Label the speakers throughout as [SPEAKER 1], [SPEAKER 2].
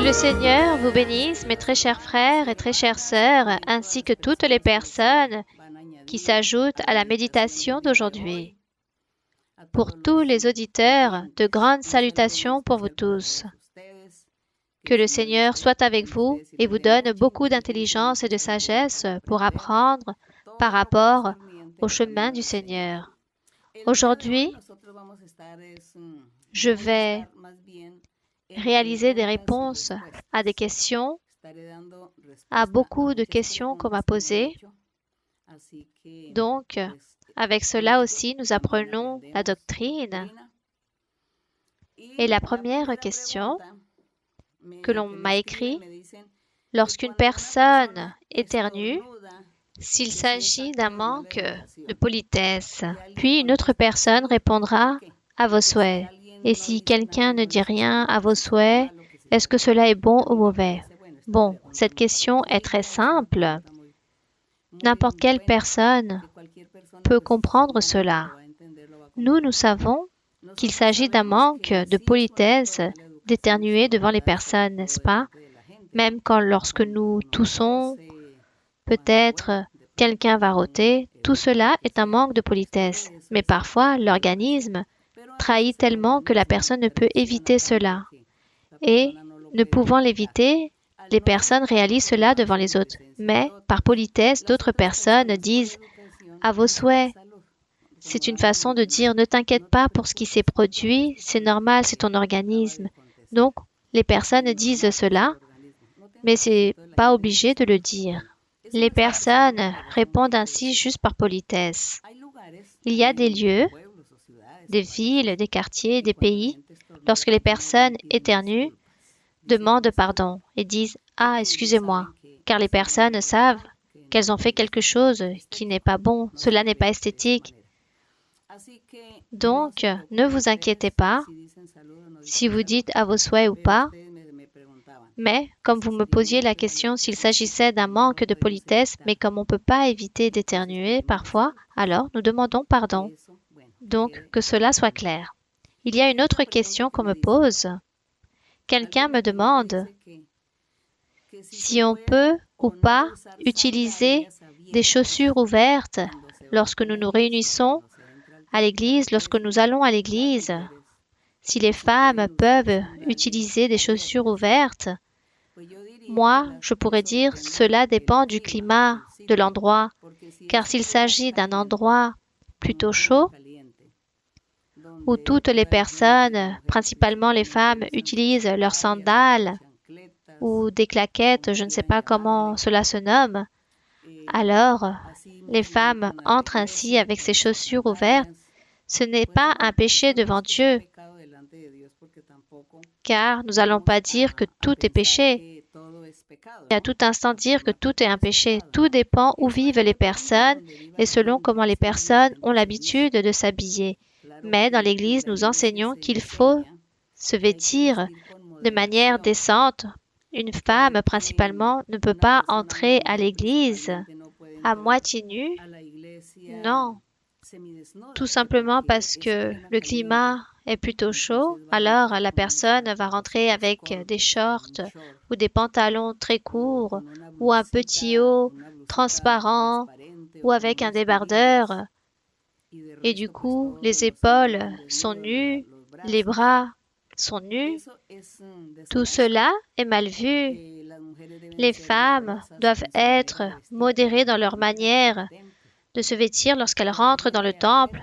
[SPEAKER 1] le Seigneur vous bénisse, mes très chers frères et très chères sœurs, ainsi que toutes les personnes qui s'ajoutent à la méditation d'aujourd'hui. Pour tous les auditeurs, de grandes salutations pour vous tous. Que le Seigneur soit avec vous et vous donne beaucoup d'intelligence et de sagesse pour apprendre par rapport au chemin du Seigneur. Aujourd'hui, je vais réaliser des réponses à des questions, à beaucoup de questions qu'on m'a posées. Donc, avec cela aussi, nous apprenons la doctrine. Et la première question que l'on m'a écrite, lorsqu'une personne éternue, s'il s'agit d'un manque de politesse, puis une autre personne répondra à vos souhaits. Et si quelqu'un ne dit rien à vos souhaits, est-ce que cela est bon ou mauvais? Bon, cette question est très simple. N'importe quelle personne peut comprendre cela. Nous savons qu'il s'agit d'un manque de politesse d'éternuer devant les personnes, n'est-ce pas? Même lorsque nous toussons, peut-être quelqu'un va rôter, tout cela est un manque de politesse. Mais parfois, l'organisme trahit tellement que la personne ne peut éviter cela. Et, ne pouvant l'éviter, les personnes réalisent cela devant les autres. Mais, par politesse, d'autres personnes disent « à vos souhaits ». C'est une façon de dire « ne t'inquiète pas pour ce qui s'est produit, c'est normal, c'est ton organisme ». Donc, les personnes disent cela, mais ce n'est pas obligé de le dire. Les personnes répondent ainsi juste par politesse. Il y a des lieux, des villes, des quartiers, des pays, lorsque les personnes éternuent, demandent pardon et disent « Ah, excusez-moi », car les personnes savent qu'elles ont fait quelque chose qui n'est pas bon, cela n'est pas esthétique. Donc, ne vous inquiétez pas si vous dites à vos souhaits ou pas, mais comme vous me posiez la question s'il s'agissait d'un manque de politesse, mais comme on ne peut pas éviter d'éternuer parfois, alors nous demandons pardon. Donc, que cela soit clair. Il y a une autre question qu'on me pose. Quelqu'un me demande si on peut ou pas utiliser des chaussures ouvertes lorsque nous nous réunissons à l'église, lorsque nous allons à l'église. Si les femmes peuvent utiliser des chaussures ouvertes, moi, je pourrais dire cela dépend du climat de l'endroit, car s'il s'agit d'un endroit plutôt chaud, où toutes les personnes, principalement les femmes, utilisent leurs sandales ou des claquettes, je ne sais pas comment cela se nomme, alors les femmes entrent ainsi avec ces chaussures ouvertes. Ce n'est pas un péché devant Dieu, car nous n'allons pas dire que tout est péché. Et à tout instant dire que tout est un péché. Tout dépend où vivent les personnes et selon comment les personnes ont l'habitude de s'habiller. Mais dans l'Église, nous enseignons qu'il faut se vêtir de manière décente. Une femme, principalement, ne peut pas entrer à l'Église à moitié nue. Non, tout simplement parce que le climat est plutôt chaud, alors la personne va rentrer avec des shorts ou des pantalons très courts ou un petit haut transparent ou avec un débardeur. Et du coup, les épaules sont nues, les bras sont nus. Tout cela est mal vu. Les femmes doivent être modérées dans leur manière de se vêtir lorsqu'elles rentrent dans le temple.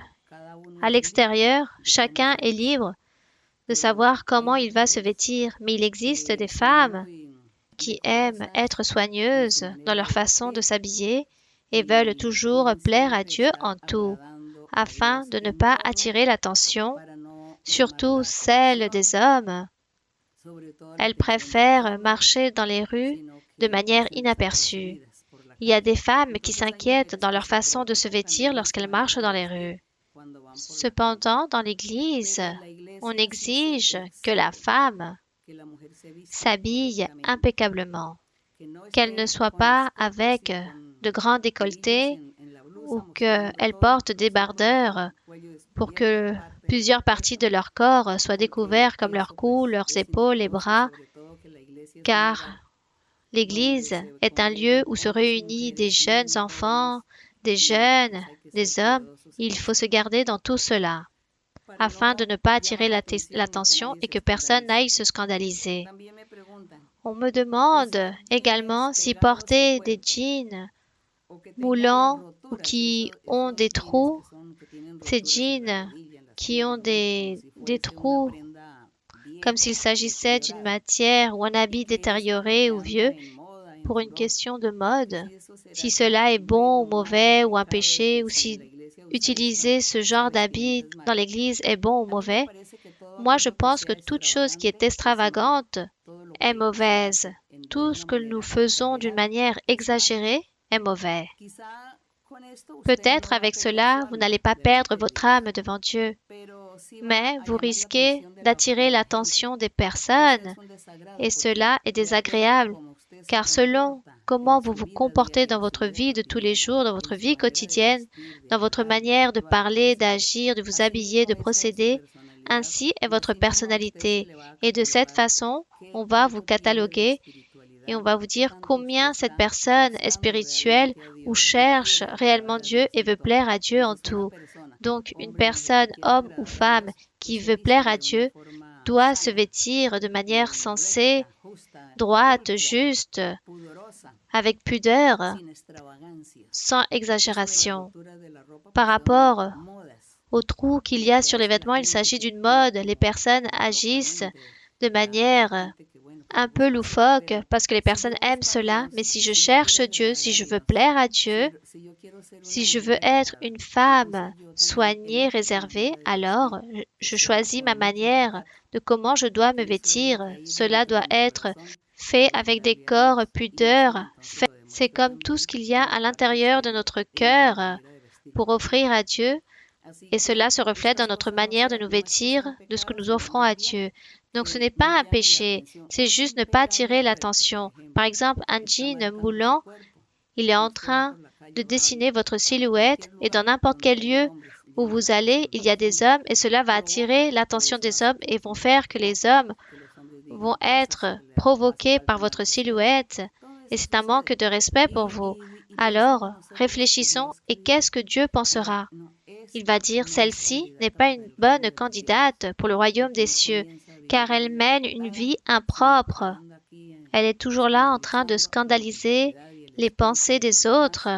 [SPEAKER 1] À l'extérieur, chacun est libre de savoir comment il va se vêtir, mais il existe des femmes qui aiment être soigneuses dans leur façon de s'habiller et veulent toujours plaire à Dieu en tout, afin de ne pas attirer l'attention, surtout celle des hommes. Elles préfèrent marcher dans les rues de manière inaperçue. Il y a des femmes qui s'inquiètent dans leur façon de se vêtir lorsqu'elles marchent dans les rues. Cependant, dans l'Église, on exige que la femme s'habille impeccablement, qu'elle ne soit pas avec de grands décolletés ou qu'elle porte des débardeurs pour que plusieurs parties de leur corps soient découvertes comme leur cou, leurs épaules, les bras. car l'Église est un lieu où se réunissent des jeunes enfants, des jeunes, des hommes. Il faut se garder dans tout cela, afin de ne pas attirer l'attention et que personne n'aille se scandaliser. On me demande également si porter des jeans moulants ou qui ont des trous, ces jeans qui ont des trous, comme s'il s'agissait d'une matière ou un habit détérioré ou vieux, pour une question de mode, si cela est bon ou mauvais ou un péché, ou si utiliser ce genre d'habit dans l'Église est bon ou mauvais. Moi, je pense que toute chose qui est extravagante est mauvaise. Tout ce que nous faisons d'une manière exagérée est mauvais. Peut-être avec cela, vous n'allez pas perdre votre âme devant Dieu, mais vous risquez d'attirer l'attention des personnes et cela est désagréable, car selon comment vous vous comportez dans votre vie de tous les jours, dans votre vie quotidienne, dans votre manière de parler, d'agir, de vous habiller, de procéder, ainsi est votre personnalité. Et de cette façon, on va vous cataloguer et on va vous dire combien cette personne est spirituelle ou cherche réellement Dieu et veut plaire à Dieu en tout. Donc, une personne, homme ou femme, qui veut plaire à Dieu, doit se vêtir de manière sensée, droite, juste, avec pudeur, sans exagération. Par rapport aux trous qu'il y a sur les vêtements, il s'agit d'une mode. Les personnes agissent de manière un peu loufoque parce que les personnes aiment cela. Mais si je cherche Dieu, si je veux plaire à Dieu, si je veux être une femme soignée, réservée, alors je choisis ma manière de comment je dois me vêtir. Cela doit être fait avec décor, pudeur. C'est comme tout ce qu'il y a à l'intérieur de notre cœur pour offrir à Dieu. Et cela se reflète dans notre manière de nous vêtir, de ce que nous offrons à Dieu. Donc ce n'est pas un péché, c'est juste ne pas attirer l'attention. Par exemple, un jean moulant, il est en train de dessiner votre silhouette et dans n'importe quel lieu où vous allez, il y a des hommes et cela va attirer l'attention des hommes et vont faire que les hommes vont être provoqués par votre silhouette et c'est un manque de respect pour vous. Alors, réfléchissons et qu'est-ce que Dieu pensera? Il va dire, celle-ci n'est pas une bonne candidate pour le royaume des cieux, car elle mène une vie impropre. Elle est toujours là en train de scandaliser les pensées des autres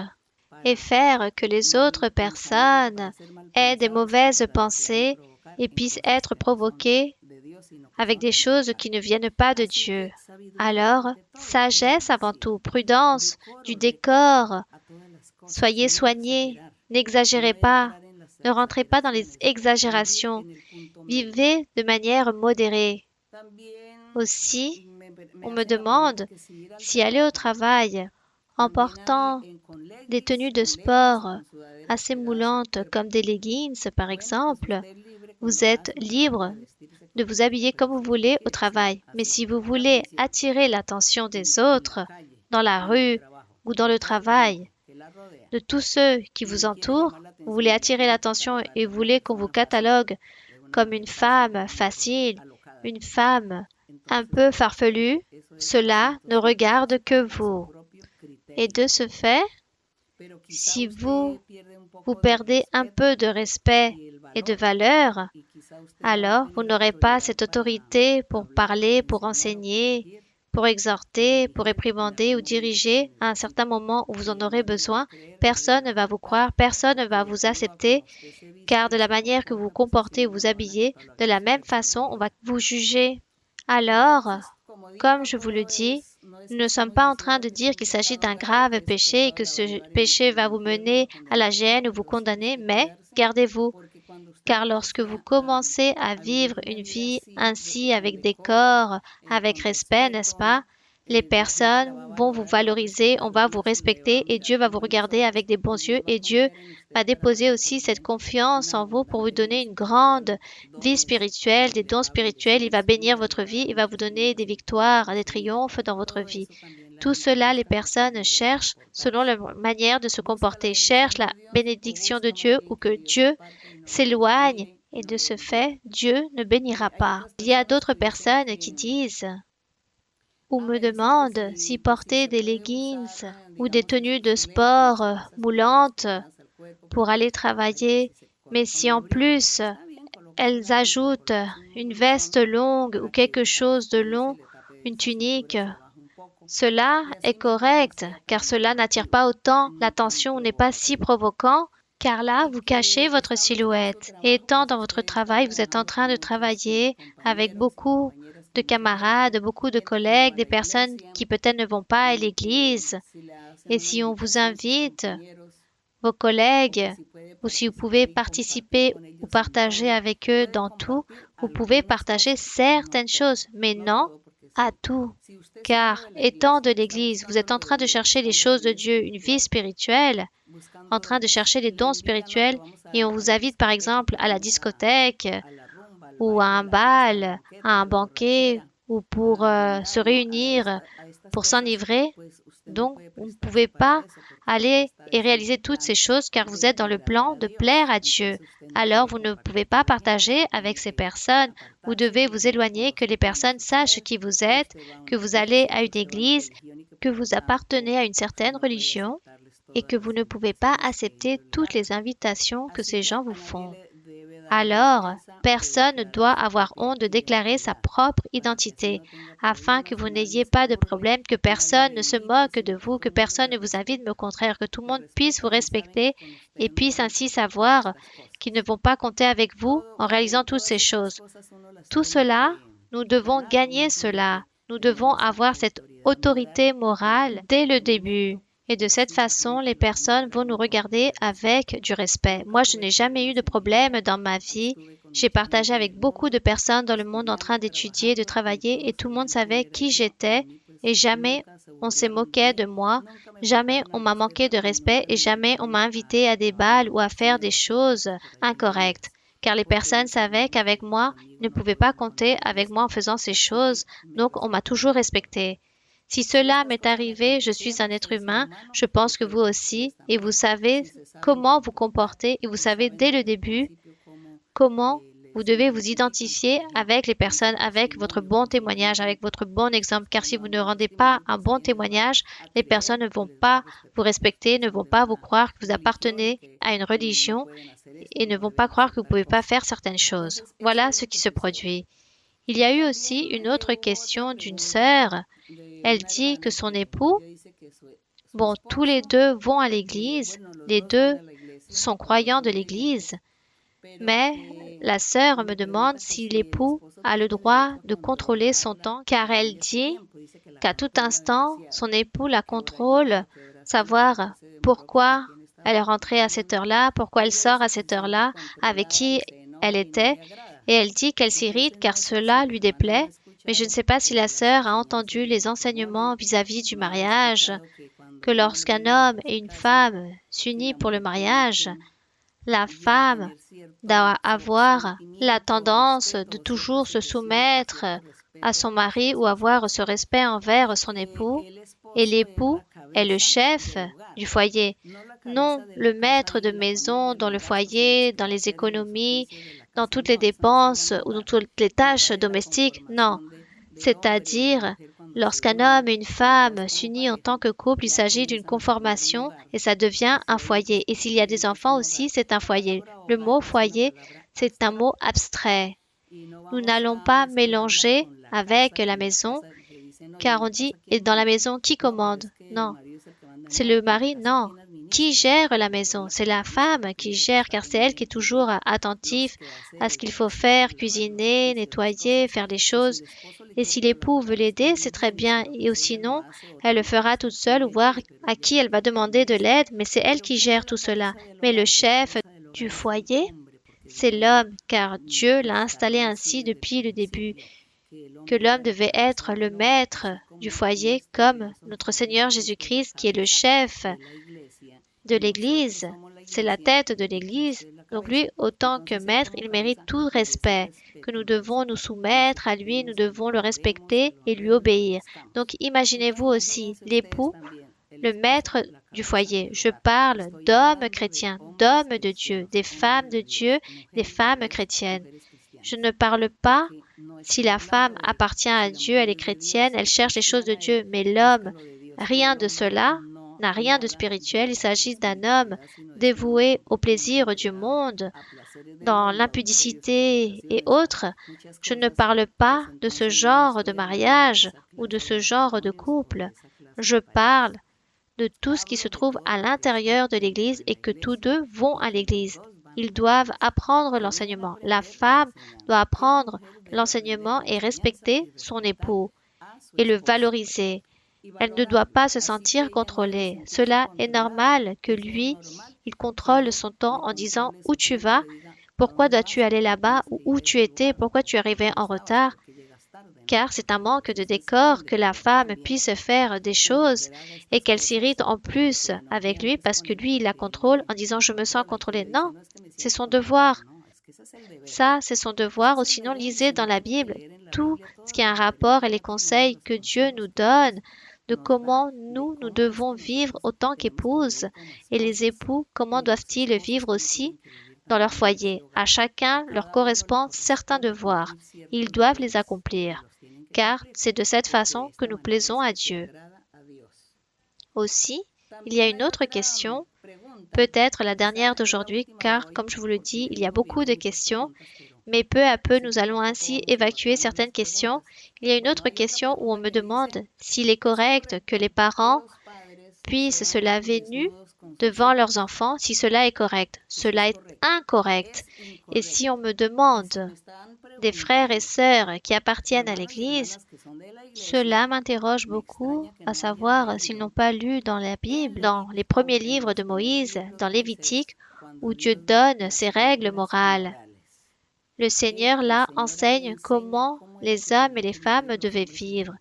[SPEAKER 1] et faire que les autres personnes aient des mauvaises pensées et puissent être provoquées avec des choses qui ne viennent pas de Dieu. Alors, sagesse avant tout, prudence, du décor, soyez soignés, n'exagérez pas, ne rentrez pas dans les exagérations, vivez de manière modérée. Aussi, on me demande si aller au travail en portant des tenues de sport assez moulantes comme des leggings par exemple, vous êtes libre de vous habiller comme vous voulez au travail. Mais si vous voulez attirer l'attention des autres dans la rue ou dans le travail, de tous ceux qui vous entourent, vous voulez attirer l'attention et vous voulez qu'on vous catalogue comme une femme facile, une femme un peu farfelue, cela ne regarde que vous. Et de ce fait, si vous perdez un peu de respect et de valeur, alors vous n'aurez pas cette autorité pour parler, pour enseigner, pour exhorter, pour réprimander ou diriger à un certain moment où vous en aurez besoin. Personne ne va vous croire, personne ne va vous accepter, car de la manière que vous vous comportez ou vous habillez, de la même façon, on va vous juger. Alors, comme je vous le dis, nous ne sommes pas en train de dire qu'il s'agit d'un grave péché et que ce péché va vous mener à la gêne ou vous condamner, mais gardez-vous, car lorsque vous commencez à vivre une vie ainsi avec décor, avec respect, n'est-ce pas, les personnes vont vous valoriser, on va vous respecter et Dieu va vous regarder avec des bons yeux et Dieu va déposer aussi cette confiance en vous pour vous donner une grande vie spirituelle, des dons spirituels. Il va bénir votre vie, il va vous donner des victoires, des triomphes dans votre vie. Tout cela, les personnes cherchent selon leur manière de se comporter, cherchent la bénédiction de Dieu ou que Dieu s'éloigne et de ce fait, Dieu ne bénira pas. Il y a d'autres personnes qui disent ou me demande si porter des leggings ou des tenues de sport moulantes pour aller travailler, mais si en plus elles ajoutent une veste longue ou quelque chose de long, une tunique, cela est correct, car cela n'attire pas autant l'attention ou n'est pas si provoquant, car là, vous cachez votre silhouette. Et étant dans votre travail, vous êtes en train de travailler avec beaucoup de camarades, beaucoup de collègues, des personnes qui peut-être ne vont pas à l'église. Et si on vous invite, vos collègues, ou si vous pouvez participer ou partager avec eux dans tout, vous pouvez partager certaines choses, mais non à tout. Car étant de l'Église, vous êtes en train de chercher les choses de Dieu, une vie spirituelle, en train de chercher les dons spirituels, et on vous invite par exemple à la discothèque, ou à un bal, à un banquet, ou pour se réunir, pour s'enivrer. Donc, vous ne pouvez pas aller et réaliser toutes ces choses car vous êtes dans le plan de plaire à Dieu. Alors, vous ne pouvez pas partager avec ces personnes. Vous devez vous éloigner, que les personnes sachent qui vous êtes, que vous allez à une église, que vous appartenez à une certaine religion et que vous ne pouvez pas accepter toutes les invitations que ces gens vous font. Alors, personne ne doit avoir honte de déclarer sa propre identité, afin que vous n'ayez pas de problème, que personne ne se moque de vous, que personne ne vous invite, mais au contraire, que tout le monde puisse vous respecter et puisse ainsi savoir qu'ils ne vont pas compter avec vous en réalisant toutes ces choses. Tout cela, nous devons gagner cela. Nous devons avoir cette autorité morale dès le début. Et de cette façon, les personnes vont nous regarder avec du respect. Moi, je n'ai jamais eu de problème dans ma vie. J'ai partagé avec beaucoup de personnes dans le monde en train d'étudier, de travailler, et tout le monde savait qui j'étais, et jamais on s'est moqué de moi, jamais on m'a manqué de respect, et jamais on m'a invité à des bals ou à faire des choses incorrectes. Car les personnes savaient qu'avec moi, ils ne pouvaient pas compter avec moi en faisant ces choses, donc on m'a toujours respecté. Si cela m'est arrivé, je suis un être humain, je pense que vous aussi, et vous savez comment vous comporter, et vous savez dès le début comment vous devez vous identifier avec les personnes, avec votre bon témoignage, avec votre bon exemple, car si vous ne rendez pas un bon témoignage, les personnes ne vont pas vous respecter, ne vont pas vous croire que vous appartenez à une religion et ne vont pas croire que vous ne pouvez pas faire certaines choses. Voilà ce qui se produit. Il y a eu aussi une autre question d'une sœur. Elle dit que son époux, tous les deux vont à l'église, les deux sont croyants de l'église, mais la sœur me demande si l'époux a le droit de contrôler son temps, car elle dit qu'à tout instant, son époux la contrôle, savoir pourquoi elle est rentrée à cette heure-là, pourquoi elle sort à cette heure-là, avec qui elle était, et elle dit qu'elle s'irrite car cela lui déplaît, mais je ne sais pas si la sœur a entendu les enseignements vis-à-vis du mariage, que lorsqu'un homme et une femme s'unissent pour le mariage, la femme doit avoir la tendance de toujours se soumettre à son mari ou avoir ce respect envers son époux, et l'époux est le chef du foyer, non le maître de maison dans le foyer, dans les économies, dans toutes les dépenses ou dans toutes les tâches domestiques, non. C'est-à-dire, lorsqu'un homme et une femme s'unissent en tant que couple, il s'agit d'une conformation et ça devient un foyer. Et s'il y a des enfants aussi, c'est un foyer. Le mot foyer, c'est un mot abstrait. Nous n'allons pas mélanger avec la maison, car on dit, et dans la maison, qui commande? Non. C'est le mari? Non. Qui gère la maison? C'est la femme qui gère, car c'est elle qui est toujours attentive à ce qu'il faut faire, cuisiner, nettoyer, faire des choses. Et si l'époux veut l'aider, c'est très bien. Et sinon, elle le fera toute seule ou voir à qui elle va demander de l'aide, mais c'est elle qui gère tout cela. Mais le chef du foyer, c'est l'homme, car Dieu l'a installé ainsi depuis le début, que l'homme devait être le maître du foyer comme notre Seigneur Jésus-Christ qui est le chef de l'Église, c'est la tête de l'Église. Donc lui, autant que maître, il mérite tout respect, que nous devons nous soumettre à lui, nous devons le respecter et lui obéir. Donc imaginez-vous aussi l'époux, le maître du foyer. Je parle d'hommes chrétiens, d'hommes de Dieu, des femmes de Dieu, des femmes chrétiennes. Je ne parle pas Si la femme appartient à Dieu, elle est chrétienne, elle cherche les choses de Dieu, mais l'homme, rien de cela, n'a rien de spirituel. Il s'agit d'un homme dévoué au plaisir du monde, dans l'impudicité et autres. Je ne parle pas de ce genre de mariage ou de ce genre de couple. Je parle de tout ce qui se trouve à l'intérieur de l'Église et que tous deux vont à l'Église. Ils doivent apprendre l'enseignement. La femme doit apprendre l'enseignement et respecter son époux et le valoriser. Elle ne doit pas se sentir contrôlée. Cela est normal que lui, il contrôle son temps en disant où tu vas, pourquoi dois-tu aller là-bas ou où tu étais, pourquoi tu es arrivé en retard. Car c'est un manque de décor que la femme puisse faire des choses et qu'elle s'irrite en plus avec lui parce que lui, il la contrôle en disant je me sens contrôlée. Non, c'est son devoir. Ça, c'est son devoir, ou sinon lisez dans la Bible tout ce qui a un rapport et les conseils que Dieu nous donne de comment nous devons vivre autant qu'épouses et les époux, comment doivent-ils vivre aussi dans leur foyer. À chacun leur correspond certains devoirs. Ils doivent les accomplir, car c'est de cette façon que nous plaisons à Dieu. Aussi, il y a une autre question, peut-être la dernière d'aujourd'hui, car comme je vous le dis, il y a beaucoup de questions, mais peu à peu nous allons ainsi évacuer certaines questions. Il y a une autre question où on me demande s'il est correct que les parents puissent se laver nus devant leurs enfants, si cela est correct. Cela est incorrect. Et si on me demande des frères et sœurs qui appartiennent à l'Église, cela m'interroge beaucoup, à savoir s'ils n'ont pas lu dans la Bible, dans les premiers livres de Moïse, dans Lévitique, où Dieu donne ses règles morales. Le Seigneur là enseigne comment les hommes et les femmes devaient vivre,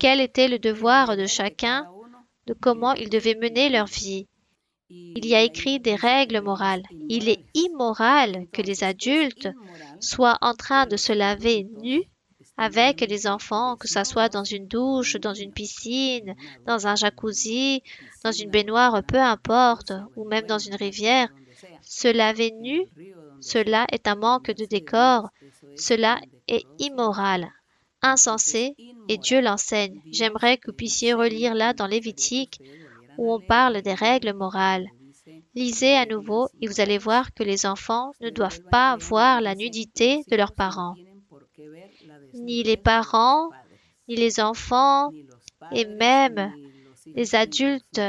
[SPEAKER 1] quel était le devoir de chacun, de comment ils devaient mener leur vie. Il y a écrit des règles morales. Il est immoral que les adultes soient en train de se laver nus avec les enfants, que ce soit dans une douche, dans une piscine, dans un jacuzzi, dans une baignoire, peu importe, ou même dans une rivière. Se laver nu, cela est un manque de décor, cela est immoral, insensé, et Dieu l'enseigne. J'aimerais que vous puissiez relire là dans Lévitique, où on parle des règles morales. Lisez à nouveau et vous allez voir que les enfants ne doivent pas voir la nudité de leurs parents. Ni les parents, ni les enfants, et même les adultes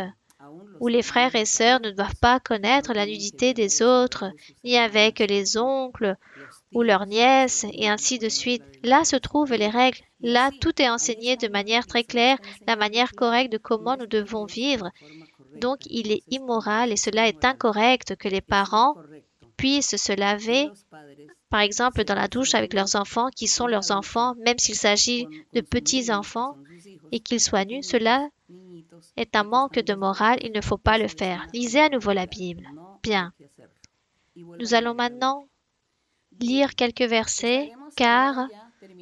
[SPEAKER 1] ou les frères et sœurs ne doivent pas connaître la nudité des autres, ni avec les oncles ou leurs nièces, et ainsi de suite. Là se trouvent les règles. Là, tout est enseigné de manière très claire, la manière correcte de comment nous devons vivre. Donc, il est immoral et cela est incorrect que les parents puissent se laver, par exemple, dans la douche avec leurs enfants, qui sont leurs enfants, même s'il s'agit de petits-enfants, et qu'ils soient nus. Cela est un manque de morale, il ne faut pas le faire. Lisez à nouveau la Bible. Bien. Nous allons maintenant lire quelques versets, car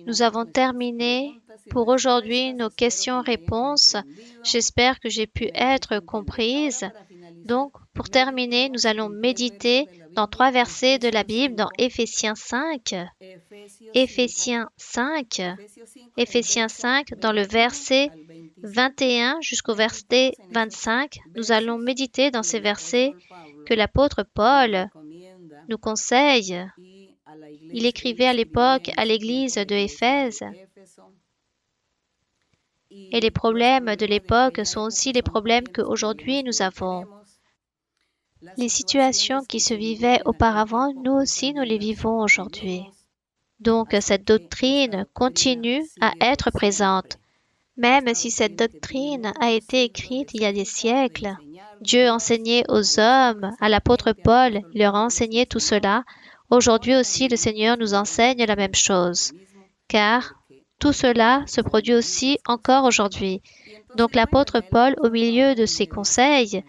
[SPEAKER 1] nous avons terminé pour aujourd'hui nos questions-réponses. J'espère que j'ai pu être comprise. Donc, pour terminer, nous allons méditer dans 3 versets de la Bible, dans Éphésiens 5. Éphésiens 5. Éphésiens 5, dans le verset 21 jusqu'au verset 25. Nous allons méditer dans ces versets que l'apôtre Paul nous conseille. Il écrivait à l'époque à l'église de Éphèse. Et les problèmes de l'époque sont aussi les problèmes qu'aujourd'hui nous avons. Les situations qui se vivaient auparavant, nous aussi, nous les vivons aujourd'hui. Donc, cette doctrine continue à être présente. Même si cette doctrine a été écrite il y a des siècles, Dieu enseignait aux hommes, à l'apôtre Paul, il leur a enseigné tout cela. Aujourd'hui aussi, le Seigneur nous enseigne la même chose, car tout cela se produit aussi encore aujourd'hui. Donc l'apôtre Paul, au milieu de ses conseils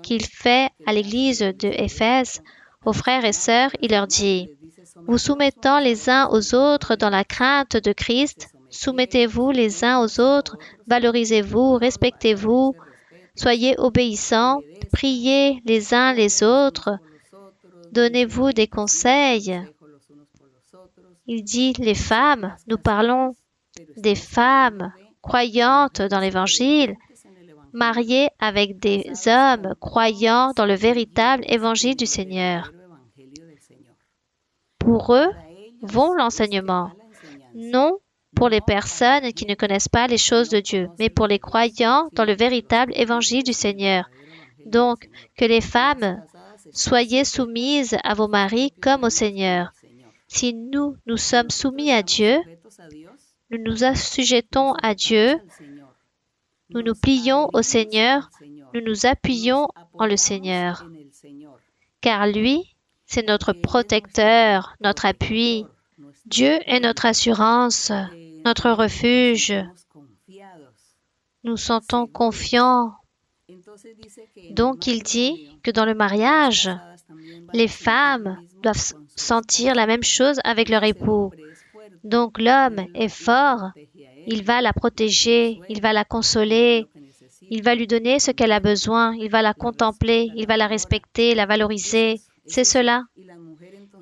[SPEAKER 1] qu'il fait à l'église de Éphèse, aux frères et sœurs, il leur dit « Vous soumettant les uns aux autres dans la crainte de Christ, soumettez-vous les uns aux autres, valorisez-vous, respectez-vous, soyez obéissants, priez les uns les autres, donnez-vous des conseils. » il dit les femmes, nous parlons des femmes croyantes dans l'Évangile, mariées avec des hommes croyants dans le véritable Évangile du Seigneur. Pour eux, vont l'enseignement, non pour les personnes qui ne connaissent pas les choses de Dieu, mais pour les croyants dans le véritable Évangile du Seigneur. Donc, que les femmes soyez soumises à vos maris comme au Seigneur. Si nous sommes soumis à Dieu, nous nous assujettons à Dieu, nous nous plions au Seigneur, nous nous appuyons en le Seigneur. Car lui, c'est notre protecteur, notre appui. Dieu est notre assurance, notre refuge. Nous sentons confiants. Donc il dit que dans le mariage, les femmes doivent sentir la même chose avec leur époux. Donc l'homme est fort, il va la protéger, il va la consoler, il va lui donner ce qu'elle a besoin, il va la contempler, il va la respecter, la valoriser. C'est cela.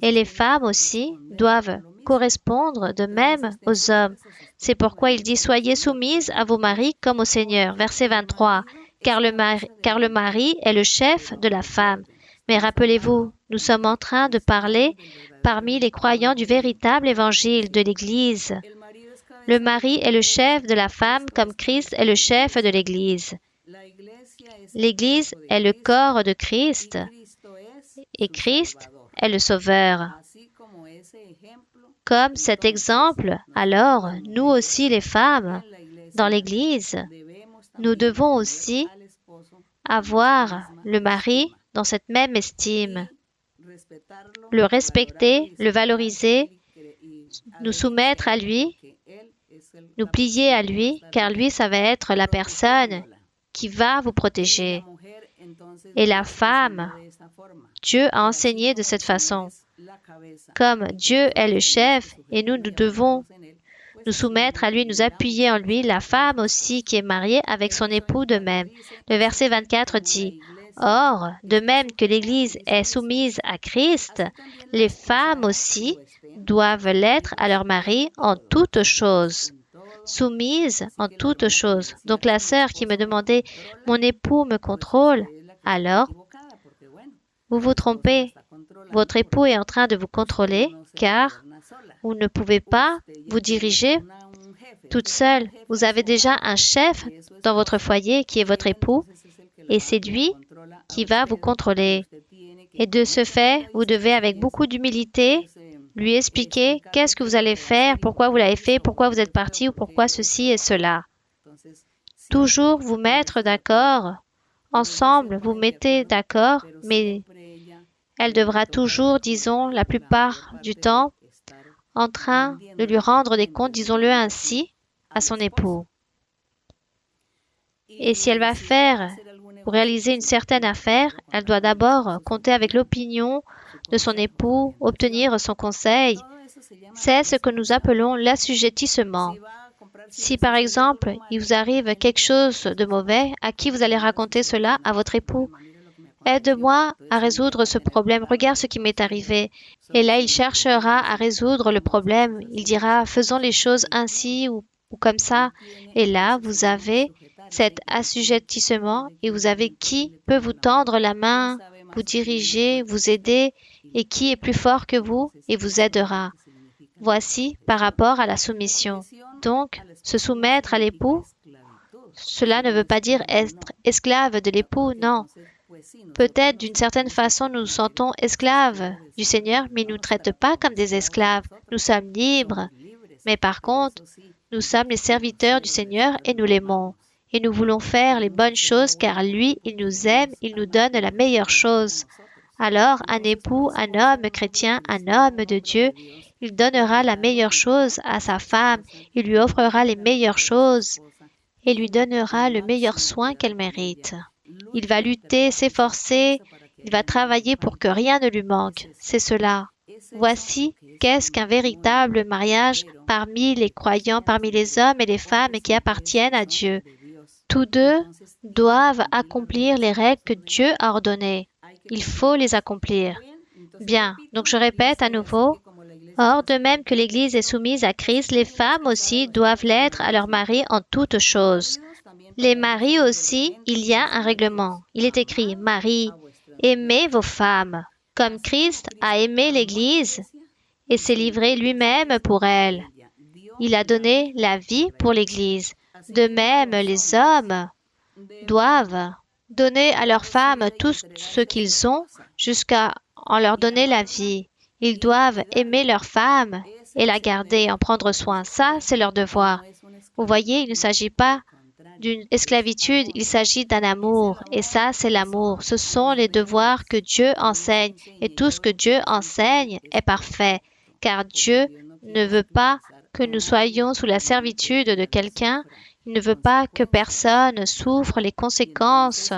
[SPEAKER 1] Et les femmes aussi doivent correspondre de même aux hommes. C'est pourquoi il dit « Soyez soumises à vos maris comme au Seigneur ». Verset 23. Car le mari est le chef de la femme. Mais rappelez-vous, nous sommes en train de parler parmi les croyants du véritable évangile de l'Église. Le mari est le chef de la femme comme Christ est le chef de l'Église. L'Église est le corps de Christ et Christ est le Sauveur. Comme cet exemple, alors, nous aussi les femmes, dans l'Église, nous devons aussi avoir le mari dans cette même estime, le respecter, le valoriser, nous soumettre à lui, nous plier à lui, car lui, ça va être la personne qui va vous protéger. Et la femme, Dieu a enseigné de cette façon. Comme Dieu est le chef et nous devons nous soumettre à lui, nous appuyer en lui, la femme aussi qui est mariée avec son époux de même. Le verset 24 dit « Or, de même que l'Église est soumise à Christ, les femmes aussi doivent l'être à leur mari en toutes choses. » Soumise en toutes choses. Donc la sœur qui me demandait « Mon époux me contrôle », alors vous vous trompez. Votre époux est en train de vous contrôler car vous ne pouvez pas vous diriger toute seule. Vous avez déjà un chef dans votre foyer qui est votre époux et c'est lui qui va vous contrôler. Et de ce fait, vous devez avec beaucoup d'humilité lui expliquer qu'est-ce que vous allez faire, pourquoi vous l'avez fait, pourquoi vous êtes parti ou pourquoi ceci et cela. Toujours vous mettre d'accord. Ensemble, vous mettez d'accord, mais elle devra toujours, disons, la plupart du temps, en train de lui rendre des comptes, disons-le ainsi, à son époux. Et si elle va faire ou réaliser une certaine affaire, elle doit d'abord compter avec l'opinion de son époux, obtenir son conseil. C'est ce que nous appelons l'assujettissement. Si par exemple, il vous arrive quelque chose de mauvais, à qui vous allez raconter cela? À votre époux. Aide-moi à résoudre ce problème. Regarde ce qui m'est arrivé. Et là, il cherchera à résoudre le problème. Il dira, faisons les choses ainsi ou comme ça. Et là, vous avez cet assujettissement et vous avez qui peut vous tendre la main, vous diriger, vous aider et qui est plus fort que vous et vous aidera. Voici par rapport à la soumission. Donc, se soumettre à l'époux, cela ne veut pas dire être esclave de l'époux, non. Peut-être d'une certaine façon nous nous sentons esclaves du Seigneur, mais il ne nous traite pas comme des esclaves. Nous sommes libres. Mais par contre, nous sommes les serviteurs du Seigneur et nous l'aimons. Et nous voulons faire les bonnes choses car lui, il nous aime, il nous donne la meilleure chose. Alors, un époux, un homme chrétien, un homme de Dieu, il donnera la meilleure chose à sa femme, il lui offrira les meilleures choses et lui donnera le meilleur soin qu'elle mérite. Il va lutter, s'efforcer, il va travailler pour que rien ne lui manque. C'est cela. Voici qu'est-ce qu'un véritable mariage parmi les croyants, parmi les hommes et les femmes qui appartiennent à Dieu. Tous deux doivent accomplir les règles que Dieu a ordonnées. Il faut les accomplir. Bien, donc je répète à nouveau, Or, de même que l'Église est soumise à Christ, les femmes aussi doivent l'être à leur mari en toutes choses. Les maris aussi, il y a un règlement. Il est écrit, Marie, aimez vos femmes, comme Christ a aimé l'Église et s'est livré lui-même pour elle. Il a donné la vie pour l'Église. De même, les hommes doivent donner à leurs femmes tout ce qu'ils ont jusqu'à en leur donner la vie. Ils doivent aimer leur femme et la garder, en prendre soin. Ça, c'est leur devoir. Vous voyez, il ne s'agit pas d'une esclavitude, il s'agit d'un amour. Et ça, c'est l'amour. Ce sont les devoirs que Dieu enseigne. Et tout ce que Dieu enseigne est parfait. Car Dieu ne veut pas que nous soyons sous la servitude de quelqu'un. Il ne veut pas que personne souffre les conséquences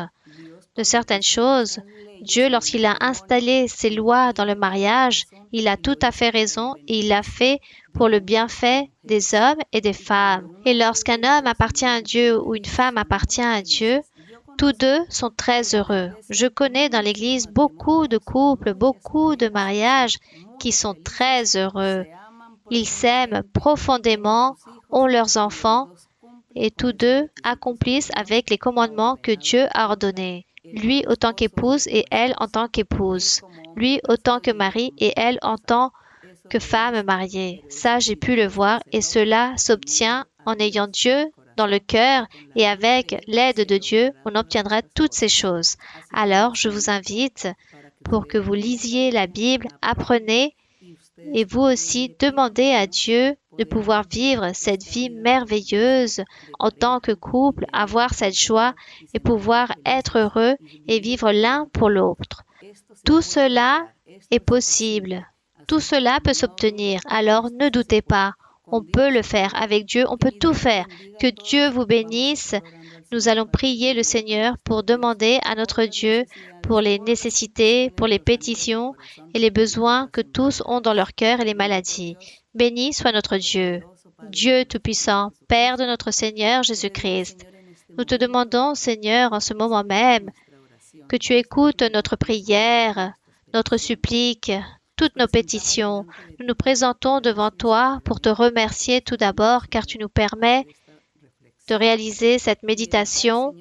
[SPEAKER 1] de certaines choses. Dieu, lorsqu'il a installé ses lois dans le mariage, il a tout à fait raison et il l'a fait pour le bienfait des hommes et des femmes. Et lorsqu'un homme appartient à Dieu ou une femme appartient à Dieu, tous deux sont très heureux. Je connais dans l'Église beaucoup de couples, beaucoup de mariages qui sont très heureux. Ils s'aiment profondément, ont leurs enfants et tous deux accomplissent avec les commandements que Dieu a ordonnés. Lui autant qu'épouse et elle en tant qu'épouse. Lui autant que mari et elle en tant que femme mariée. Ça, j'ai pu le voir et cela s'obtient en ayant Dieu dans le cœur et avec l'aide de Dieu, on obtiendra toutes ces choses. Alors, je vous invite pour que vous lisiez la Bible, apprenez et vous aussi demandez à Dieu de pouvoir vivre cette vie merveilleuse en tant que couple, avoir cette joie et pouvoir être heureux et vivre l'un pour l'autre. Tout cela est possible. Tout cela peut s'obtenir. Alors ne doutez pas. On peut le faire. Avec Dieu, on peut tout faire. Que Dieu vous bénisse. Nous allons prier le Seigneur pour demander à notre Dieu pour les nécessités, pour les pétitions et les besoins que tous ont dans leur cœur et les maladies. Béni soit notre Dieu, Dieu Tout-Puissant, Père de notre Seigneur Jésus-Christ. Nous te demandons, Seigneur, en ce moment même, que tu écoutes notre prière, notre supplique, toutes nos pétitions. Nous nous présentons devant toi pour te remercier tout d'abord car tu nous permets de réaliser cette méditation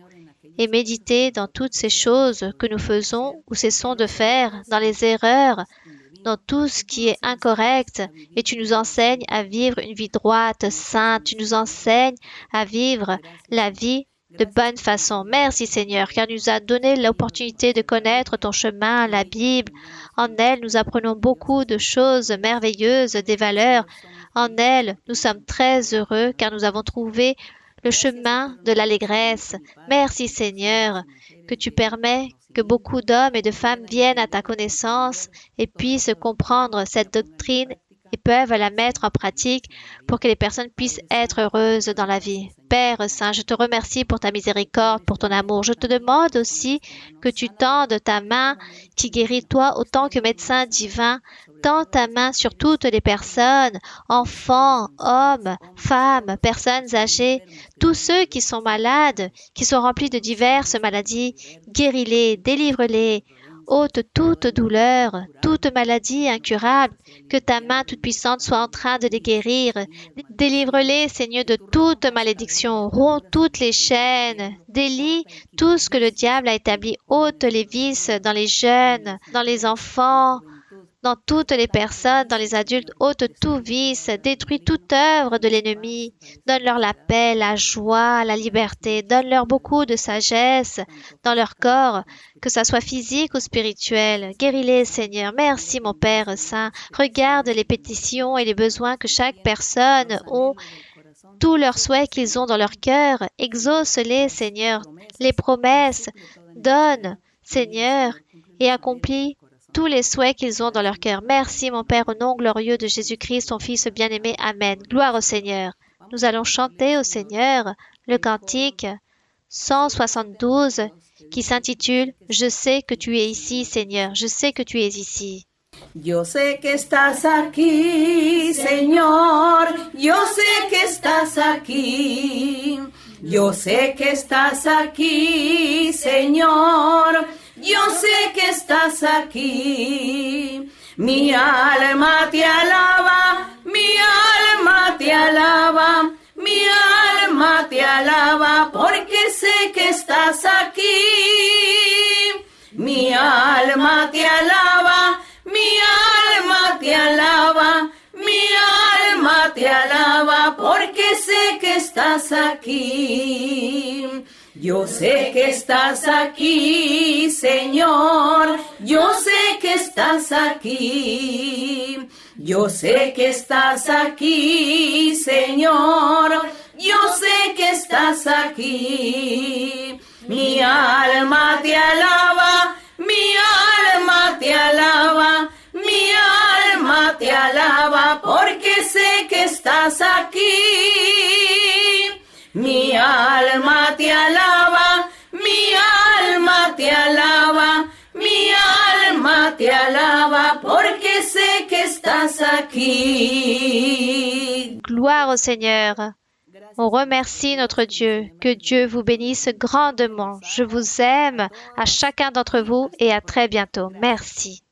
[SPEAKER 1] et méditer dans toutes ces choses que nous faisons ou cessons de faire, dans les erreurs, dans tout ce qui est incorrect, et tu nous enseignes à vivre une vie droite, sainte, tu nous enseignes à vivre la vie de bonne façon. Merci Seigneur, car tu nous as donné l'opportunité de connaître ton chemin, la Bible. En elle, nous apprenons beaucoup de choses merveilleuses, des valeurs. En elle, nous sommes très heureux, car nous avons trouvé le chemin de l'allégresse. Merci Seigneur, que tu permets que beaucoup d'hommes et de femmes viennent à ta connaissance et puissent comprendre cette doctrine et peuvent la mettre en pratique pour que les personnes puissent être heureuses dans la vie. Père Saint, je te remercie pour ta miséricorde, pour ton amour. Je te demande aussi que tu tendes ta main qui guérit toi autant que médecin divin. Tends ta main sur toutes les personnes, enfants, hommes, femmes, personnes âgées, tous ceux qui sont malades, qui sont remplis de diverses maladies. Guéris-les, délivre-les. Ôte toute douleur, toute maladie incurable, que ta main toute-puissante soit en train de les guérir. Délivre-les, Seigneur, de toute malédiction. Romps toutes les chaînes. Délie tout ce que le diable a établi. Ôte les vices dans les jeunes, dans les enfants, dans toutes les personnes, dans les adultes, ôte tout vice, détruis toute œuvre de l'ennemi, donne-leur la paix, la joie, la liberté, donne-leur beaucoup de sagesse dans leur corps, que ça soit physique ou spirituel. Guéris-les, Seigneur. Merci, mon Père Saint. Regarde les pétitions et les besoins que chaque personne a, tous leurs souhaits qu'ils ont dans leur cœur. Exauce-les, Seigneur. Les promesses, donne, Seigneur, et accomplis tous les souhaits qu'ils ont dans leur cœur. Merci, mon Père, au nom glorieux de Jésus-Christ, ton Fils bien-aimé. Amen. Gloire au Seigneur. Nous allons chanter au Seigneur le cantique 172 qui s'intitule « Je sais que tu es ici, Seigneur. Je sais que tu es ici. »
[SPEAKER 2] Yo sé que estás aquí, Señor. Yo sé que estás aquí. Yo sé que estás aquí, Señor. Yo sé que estás aquí. Mi alma te alaba, mi alma te alaba, mi alma te alaba, porque sé que estás aquí. Mi alma te alaba, mi alma te alaba, mi alma te alaba, porque sé que estás aquí. Yo sé que estás aquí, Señor, yo sé que estás aquí. Yo sé que estás aquí, Señor, yo sé que estás aquí. Mi alma te alaba, mi alma te alaba, mi alma te alaba, porque sé que estás aquí. Mi alma te alaba, mi alma te alaba, mi alma te alaba, porque sé que estás aquí.
[SPEAKER 1] Gloire au Seigneur. On remercie notre Dieu. Que Dieu vous bénisse grandement. Je vous aime à chacun d'entre vous et à très bientôt. Merci.